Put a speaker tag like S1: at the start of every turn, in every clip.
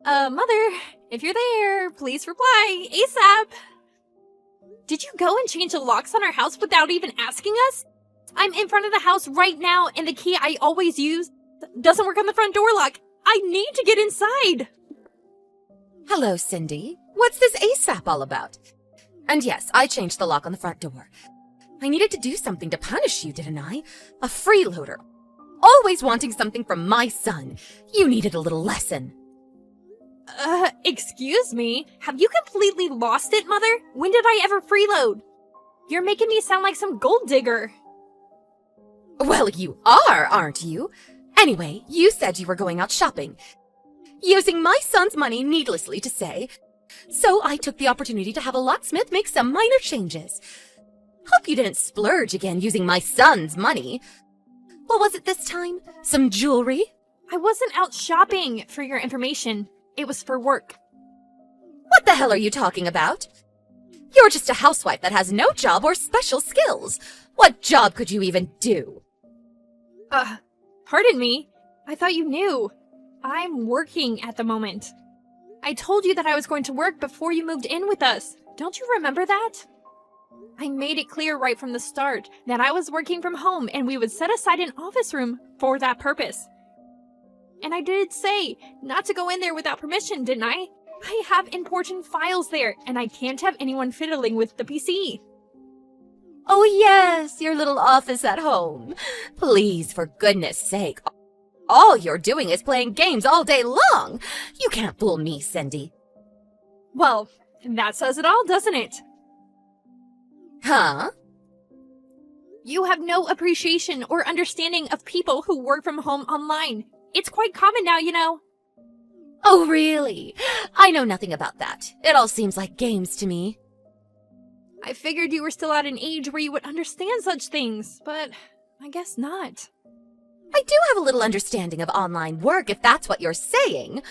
S1: Mother, if you're there, please reply ASAP. Did you go and change the locks on our house without even asking us? I'm in front of the house right now, and the key I always use doesn't work on the front door lock. I need to get inside.
S2: Hello, Cindy. What's this ASAP all about? And yes, I changed the lock on the front door. I needed to do something to punish you, didn't I? A freeloader. Always wanting something from my son. You needed a little lesson.
S1: Excuse me? Have you completely lost it, Mother? When did I ever freeload? You're making me sound like some gold digger.
S2: Well, you are, aren't you? Anyway, you said you were going out shopping. Using my son's money, needlessly to say. So I took the opportunity to have a locksmith make some minor changes. Hope you didn't splurge again using my son's money. What was it this time? Some jewelry?
S1: I wasn't out shopping, for your information. It was for work.
S2: What the hell are you talking about? You're just a housewife that has no job or special skills. What job could you even do?
S1: Pardon me. I thought you knew. I'm working at the moment. I told you that I was going to work before you moved in with us. Don't you remember that? I made it clear right from the start that I was working from home and we would set aside an office room for that purpose. And I did say not to go in there without permission, didn't I? I have important files there, and I can't have anyone fiddling with the PC.
S2: Oh yes, your little office at home. Please, for goodness sake. All you're doing is playing games all day long. You can't fool me, Cindy.
S1: Well, that says it all, doesn't it?
S2: Huh?
S1: You have no appreciation or understanding of people who work from home online. It's quite common now, you know.
S2: Oh, really? I know nothing about that. It all seems like games to me.
S1: I figured you were still at an age where you would understand such things, but I guess not.
S2: I do have a little understanding of online work, if that's what you're saying.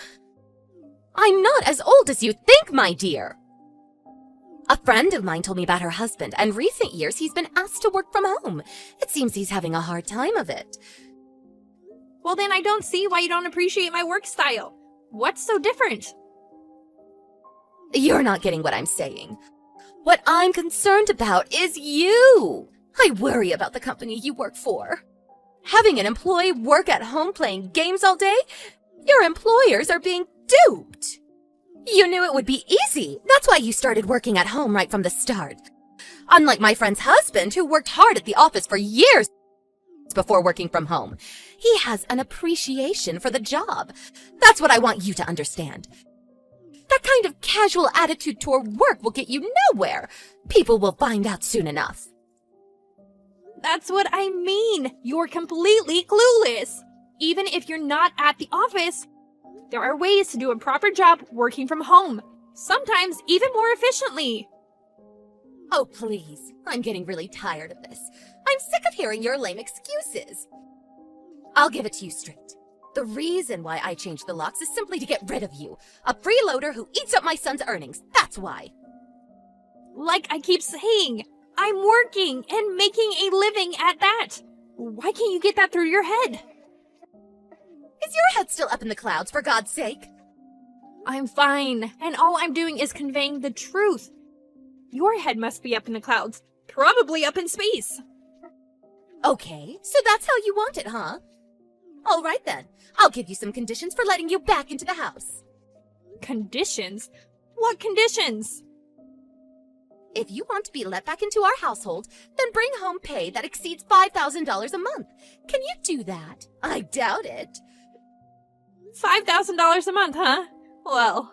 S2: I'm not as old as you think, my dear. A friend of mine told me about her husband, and recent years he's been asked to work from home. It seems he's having a hard time of it.
S1: Well, then I don't see why you don't appreciate my work style. What's so different?
S2: You're not getting what I'm saying. What I'm concerned about is you. I worry about the company you work for. Having an employee work at home playing games all day? Your employers are being duped. You knew it would be easy. That's why you started working at home right from the start. Unlike my friend's husband, who worked hard at the office for years before working from home. He has an appreciation for the job. That's what I want you to understand. That kind of casual attitude toward work will get you nowhere. People will find out soon enough.
S1: That's what I mean. You're completely clueless. Even if you're not at the office, there are ways to do a proper job working from home. Sometimes even more efficiently.
S2: Oh, please. I'm getting really tired of this. I'm sick of hearing your lame excuses. I'll give it to you straight. The reason why I changed the locks is simply to get rid of you. A freeloader who eats up my son's earnings. That's why.
S1: Like I keep saying, I'm working and making a living at that. Why can't you get that through your head?
S2: Is your head still up in the clouds, for God's sake?
S1: I'm fine, and all I'm doing is conveying the truth. Your head must be up in the clouds, probably up in space.
S2: Okay, so that's how you want it, huh? All right then, I'll give you some conditions for letting you back into the house.
S1: Conditions? What conditions?
S2: If you want to be let back into our household, then bring home pay that exceeds $5,000 a month. Can you do that? I doubt it.
S1: $5,000 a month, huh? Well,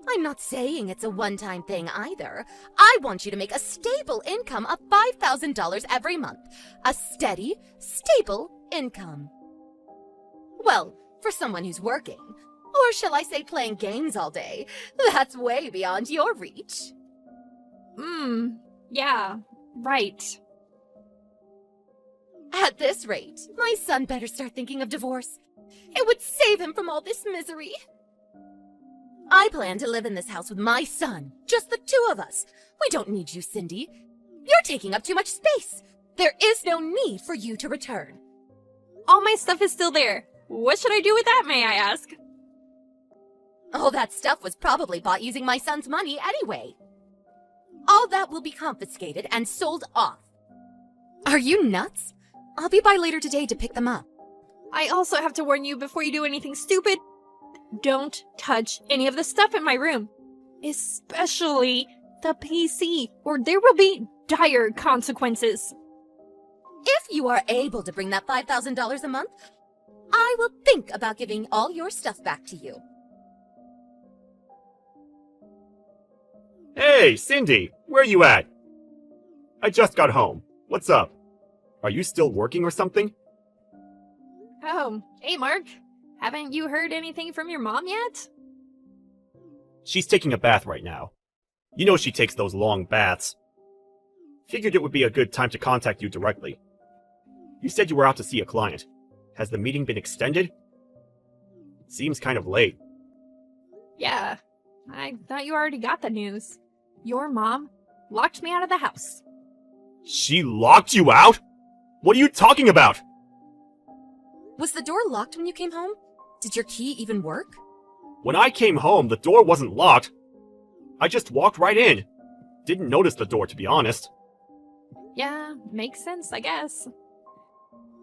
S2: I'm not saying it's a one-time thing either. I want you to make a stable income of $5,000 every month. A steady, stable income. Well, for someone who's working. Or shall I say playing games all day? That's way beyond your reach.
S1: Yeah, right.
S2: At this rate, my son better start thinking of divorce. It would save him from all this misery. I plan to live in this house with my son, just the two of us. We don't need you, Cindy. You're taking up too much space. There is no need for you to return.
S1: All my stuff is still there. What should I do with that, may I ask?
S2: All that stuff was probably bought using my son's money anyway. All that will be confiscated and sold off. Are you nuts? I'll be by later today to pick them up.
S1: I also have to warn you before you do anything stupid. Don't touch any of the stuff in my room. Especially the PC, or there will be dire consequences.
S2: If you are able to bring that $5,000 a month, I will think about giving all your stuff back to you.
S3: Hey, Cindy, where you at? I just got home. What's up? Are you still working or something?
S1: Oh, hey Mark. Haven't you heard anything from your mom yet?
S3: She's taking a bath right now. You know she takes those long baths. Figured it would be a good time to contact you directly. You said you were out to see a client. Has the meeting been extended? Seems kind of late.
S1: Yeah, I thought you already got the news. Your mom locked me out of the house.
S3: She locked you out? What are you talking about?
S2: Was the door locked when you came home? Did your key even work?
S3: When I came home, the door wasn't locked. I just walked right in. Didn't notice the door, to be honest.
S1: Yeah, makes sense, I guess.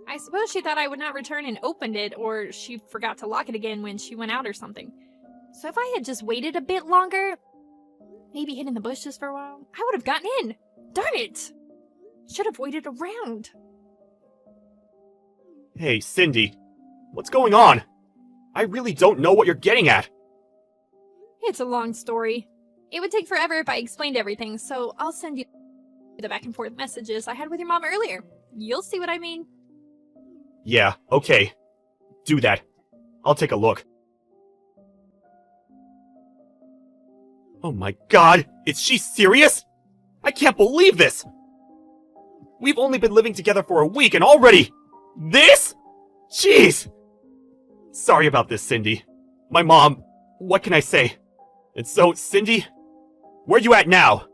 S1: I suppose she thought I would not return and opened it, or she forgot to lock it again when she went out or something. So if I had just waited a bit longer, maybe hid in the bushes for a while, I would have gotten in. Darn it! Should have waited around.
S3: Hey, Cindy. What's going on? I really don't know what you're getting at.
S1: It's a long story. It would take forever if I explained everything, so I'll send you the back and forth messages I had with your mom earlier. You'll see what I mean.
S3: Yeah, okay. Do that. I'll take a look. Oh my god, is she serious? I can't believe this! We've only been living together for a week and already... This? Jeez! Sorry about this, Cindy. My mom, what can I say? And so, Cindy, where you at now?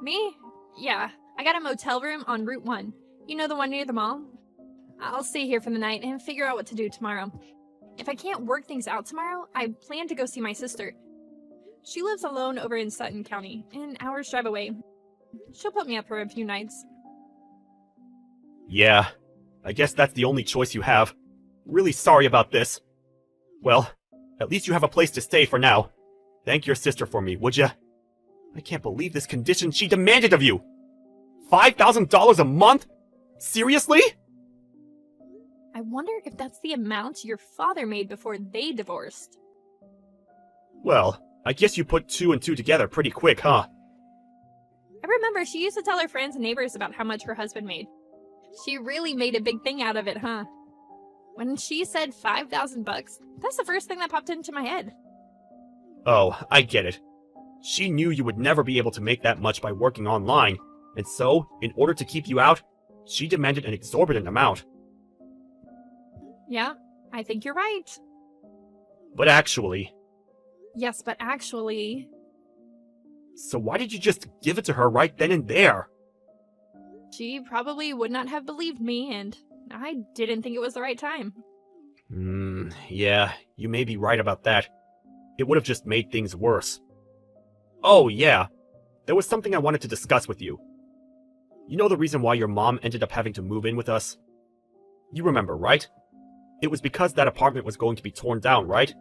S1: Me? Yeah, I got a motel room on Route 1. You know, the one near the mall? I'll stay here for the night and figure out what to do tomorrow. If I can't work things out tomorrow, I plan to go see my sister. She lives alone over in Sutton County, an hour's drive away. She'll put me up for a few nights.
S3: Yeah, I guess that's the only choice you have. Really sorry about this. Well, at least you have a place to stay for now. Thank your sister for me, would ya? I can't believe this condition she demanded of you! $5,000 a month? Seriously?
S1: I wonder if that's the amount your father made before they divorced.
S3: Well, I guess you put two and two together pretty quick, huh?
S1: I remember she used to tell her friends and neighbors about how much her husband made. She really made a big thing out of it, huh? When she said $5,000 bucks, that's the first thing that popped into my head.
S3: Oh, I get it. She knew you would never be able to make that much by working online, and so, in order to keep you out, she demanded an exorbitant amount.
S1: Yeah, I think you're right.
S3: But actually...
S1: Yes, but actually...
S3: So why did you just give it to her right then and there?
S1: She probably would not have believed me, and I didn't think it was the right time.
S3: Yeah, you may be right about that. It would have just made things worse. Oh, yeah. There was something I wanted to discuss with you. You know the reason why your mom ended up having to move in with us? You remember, right? It was because that apartment was going to be torn down, right?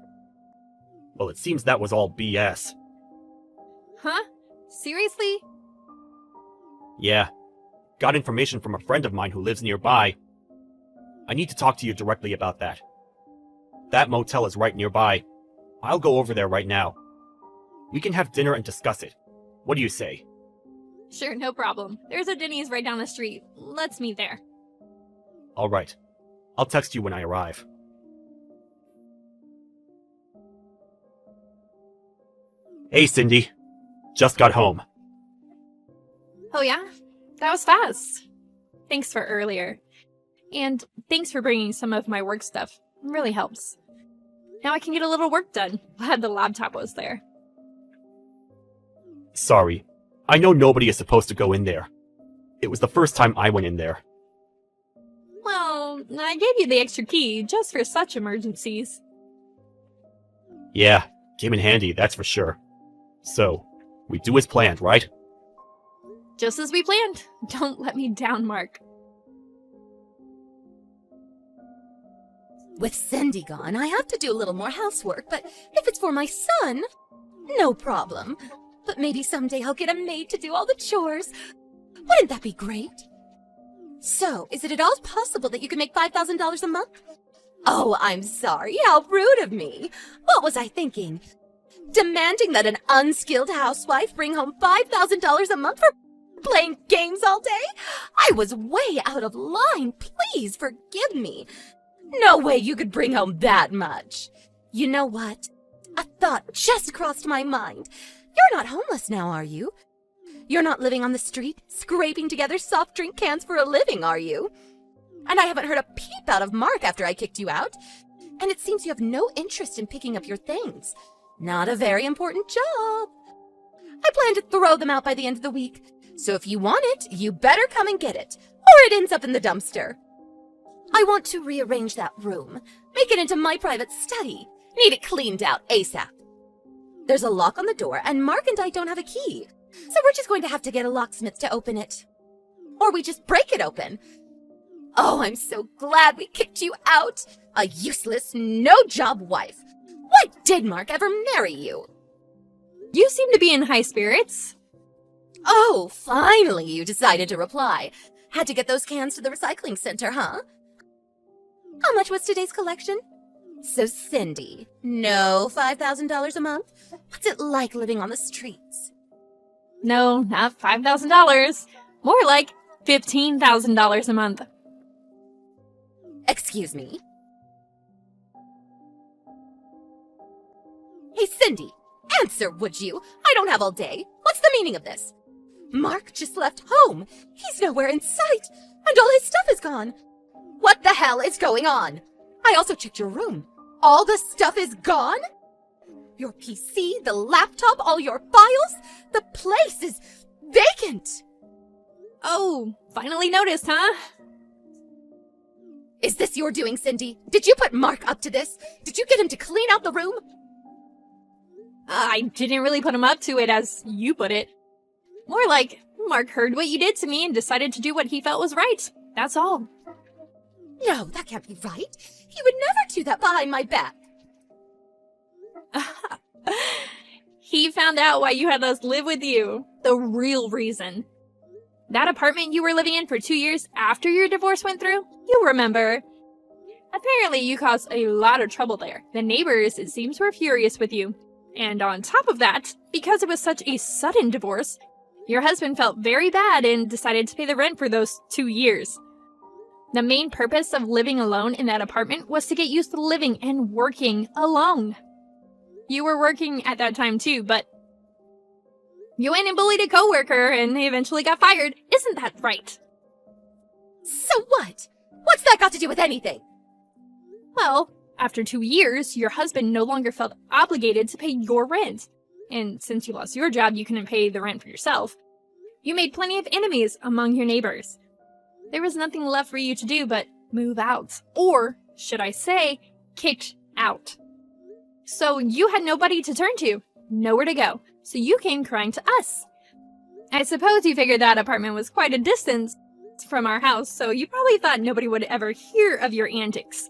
S3: Well, it seems that was all BS.
S1: Huh? Seriously?
S3: Yeah. Got information from a friend of mine who lives nearby. I need to talk to you directly about that. That motel is right nearby. I'll go over there right now. We can have dinner and discuss it. What do you say?
S1: Sure, no problem. There's a Denny's right down the street. Let's meet there.
S3: Alright. I'll text you when I arrive. Hey, Cindy. Just got home.
S1: Oh yeah? That was fast. Thanks for earlier. And thanks for bringing some of my work stuff. It really helps. Now I can get a little work done. Glad the laptop was there.
S3: Sorry. I know nobody is supposed to go in there. It was the first time I went in there.
S1: Well, I gave you the extra key just for such emergencies.
S3: Yeah, came in handy, that's for sure. So, we do as planned, right?
S1: Just as we planned. Don't let me down, Mark.
S2: With Cindy gone, I have to do a little more housework, but if it's for my son, no problem. But maybe someday I'll get a maid to do all the chores. Wouldn't that be great? So, is it at all possible that you can make $5,000 a month? Oh, I'm sorry. How rude of me. What was I thinking? Demanding that an unskilled housewife bring home $5,000 a month for playing games all day? I was way out of line. Please forgive me. No way you could bring home that much. You know what? A thought just crossed my mind. You're not homeless now, are you? You're not living on the street, scraping together soft drink cans for a living, are you? And I haven't heard a peep out of Mark after I kicked you out. And it seems you have no interest in picking up your things. Not a very important job. I plan to throw them out by the end of the week. So if you want it, you better come and get it, or it ends up in the dumpster. I want to rearrange that room, make it into my private study. Need it cleaned out ASAP. There's a lock on the door, and Mark and I don't have a key. So we're just going to have to get a locksmith to open it. Or we just break it open. Oh, I'm so glad we kicked you out. A useless, no-job wife. Why did Mark ever marry you?
S1: You seem to be in high spirits.
S2: Oh, finally you decided to reply. Had to get those cans to the recycling center, huh? How much was today's collection? So, Cindy, no $5,000 a month? What's it like living on the streets?
S1: No, not $5,000. More like $15,000 a month.
S2: Excuse me? Hey, Cindy, answer, would you? I don't have all day. What's the meaning of this? Mark just left home. He's nowhere in sight, and all his stuff is gone. What the hell is going on? I also checked your room. All the stuff is gone? Your PC, the laptop, all your files? The place is vacant.
S1: Oh, finally noticed, huh?
S2: Is this your doing, Cindy? Did you put Mark up to this? Did you get him to clean out the room?
S1: I didn't really put him up to it, as you put it. More like, Mark heard what you did to me and decided to do what he felt was right. That's all.
S2: No, that can't be right. He would never do that behind my back.
S1: He found out why you had us live with you. The real reason. That apartment you were living in for 2 years after your divorce went through? You remember. Apparently you caused a lot of trouble there. The neighbors, it seems, were furious with you. And on top of that, because it was such a sudden divorce, your husband felt very bad and decided to pay the rent for those 2 years. The main purpose of living alone in that apartment was to get used to living and working alone. You were working at that time too, but you went and bullied a coworker and they eventually got fired. Isn't that right?
S2: So what? What's that got to do with anything?
S1: Well, after 2 years, your husband no longer felt obligated to pay your rent. And since you lost your job, you couldn't pay the rent for yourself. You made plenty of enemies among your neighbors. There was nothing left for you to do but move out. Or, should I say, kicked out. So you had nobody to turn to, nowhere to go. So you came crying to us. I suppose you figured that apartment was quite a distance from our house, so you probably thought nobody would ever hear of your antics.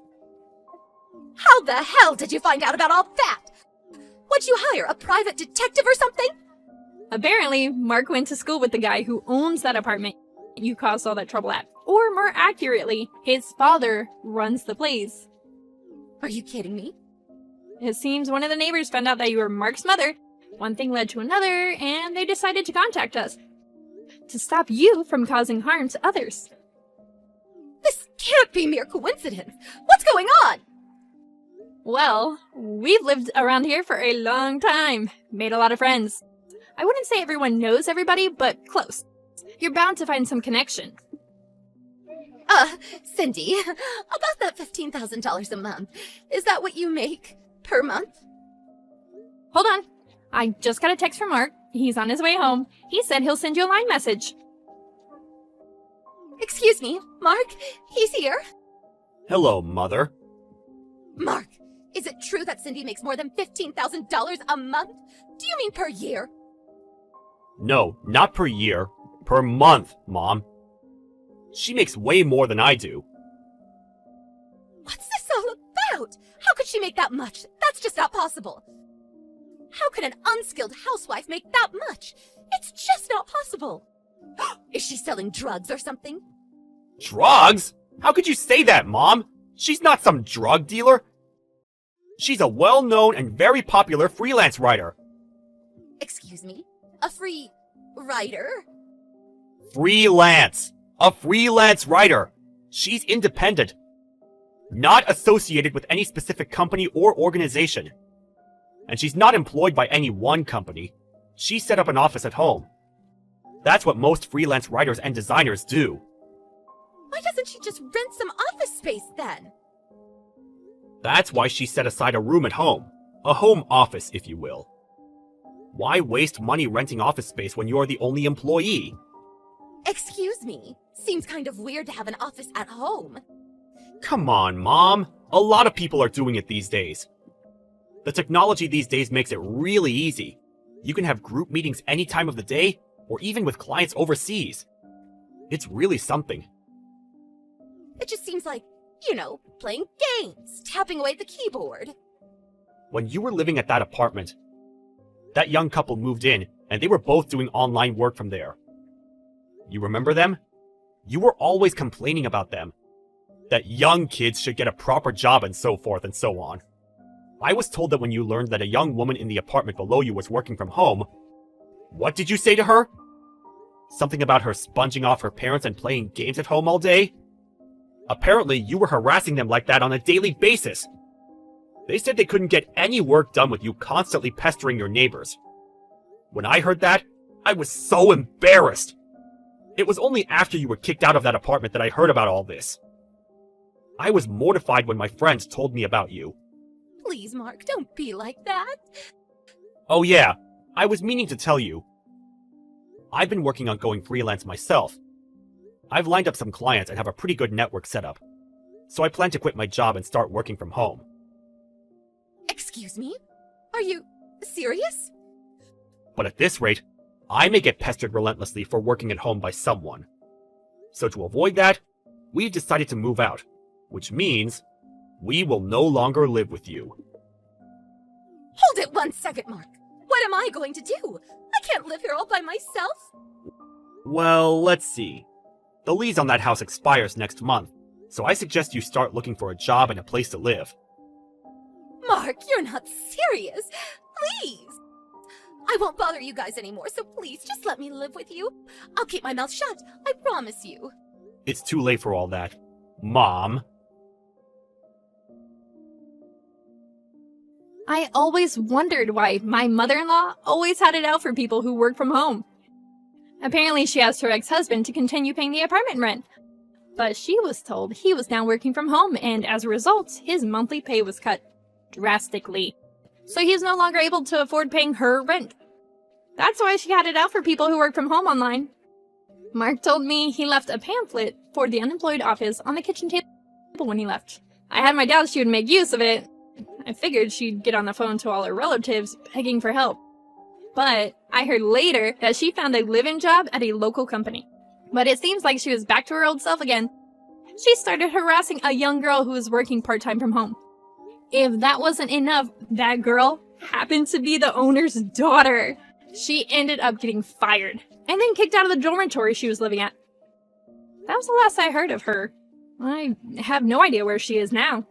S2: How the hell did you find out about all that? Would you hire a private detective or something?
S1: Apparently, Mark went to school with the guy who owns that apartment you caused all that trouble at. Or more accurately, his father runs the place.
S2: Are you kidding me?
S1: It seems one of the neighbors found out that you were Mark's mother. One thing led to another, and they decided to contact us. To stop you from causing harm to others.
S2: This can't be mere coincidence. What's going on?
S1: Well, we've lived around here for a long time. Made a lot of friends. I wouldn't say everyone knows everybody, but close. You're bound to find some connection.
S2: Cindy, about that $15,000 a month, is that what you make per month?
S1: Hold on. I just got a text from Mark. He's on his way home. He said he'll send you a line message.
S2: Excuse me, Mark, he's here.
S3: Hello, Mother.
S2: Mark, Is it true that Cindy makes more than $15,000 a month? Do you mean per year?
S3: No, not per year. Per month, Mom. She makes way more than I do.
S2: What's this all about? How could she make that much? That's just not possible. How could an unskilled housewife make that much? It's just not possible. Is she selling drugs or something?
S3: Drugs? How could you say that, Mom? She's not some drug dealer. She's a well-known and very popular freelance writer.
S2: Excuse me? A free writer?
S3: Freelance. A freelance writer. She's independent. Not associated with any specific company or organization. And she's not employed by any one company. She set up an office at home. That's what most freelance writers and designers do.
S2: Why doesn't she just rent some office space then?
S3: That's why she set aside a room at home. A home office, if you will. Why waste money renting office space when you're the only employee?
S2: Excuse me. Seems kind of weird to have an office at home.
S3: Come on, Mom. A lot of people are doing it these days. The technology these days makes it really easy. You can have group meetings any time of the day, or even with clients overseas. It's really something.
S2: It just seems like, playing games, tapping away at the keyboard.
S3: When you were living at that apartment, that young couple moved in, and they were both doing online work from there. You remember them? You were always complaining about them. That young kids should get a proper job and so forth and so on. I was told that when you learned that a young woman in the apartment below you was working from home, what did you say to her? Something about her sponging off her parents and playing games at home all day? Apparently, you were harassing them like that on a daily basis. They said they couldn't get any work done with you constantly pestering your neighbors. When I heard that, I was so embarrassed. It was only after you were kicked out of that apartment that I heard about all this. I was mortified when my friends told me about you.
S2: Please, Mark, don't be like that.
S3: Oh yeah, I was meaning to tell you. I've been working on going freelance myself. I've lined up some clients and have a pretty good network set up. So I plan to quit my job and start working from home.
S2: Excuse me? Are you serious?
S3: But at this rate, I may get pestered relentlessly for working at home by someone. So to avoid that, we've decided to move out, which means we will no longer live with you.
S2: Hold it 1 second, Mark. What am I going to do? I can't live here all by myself.
S3: Well, let's see. The lease on that house expires next month, so I suggest you start looking for a job and a place to live.
S2: Mark, you're not serious. Please. I won't bother you guys anymore, so please just let me live with you. I'll keep my mouth shut, I promise you.
S3: It's too late for all that, Mom.
S1: I always wondered why my mother-in-law always had it out for people who work from home. Apparently she asked her ex-husband to continue paying the apartment rent. But she was told he was now working from home, and as a result, his monthly pay was cut drastically. So he's no longer able to afford paying her rent. That's why she had it out for people who work from home online. Mark told me he left a pamphlet for the unemployed office on the kitchen table when he left. I had my doubts she would make use of it. I figured she'd get on the phone to all her relatives begging for help. But I heard later that she found a live-in job at a local company. But it seems like she was back to her old self again. She started harassing a young girl who was working part-time from home. If that wasn't enough, that girl happened to be the owner's daughter. She ended up getting fired and then kicked out of the dormitory she was living at. That was the last I heard of her. I have no idea where she is now.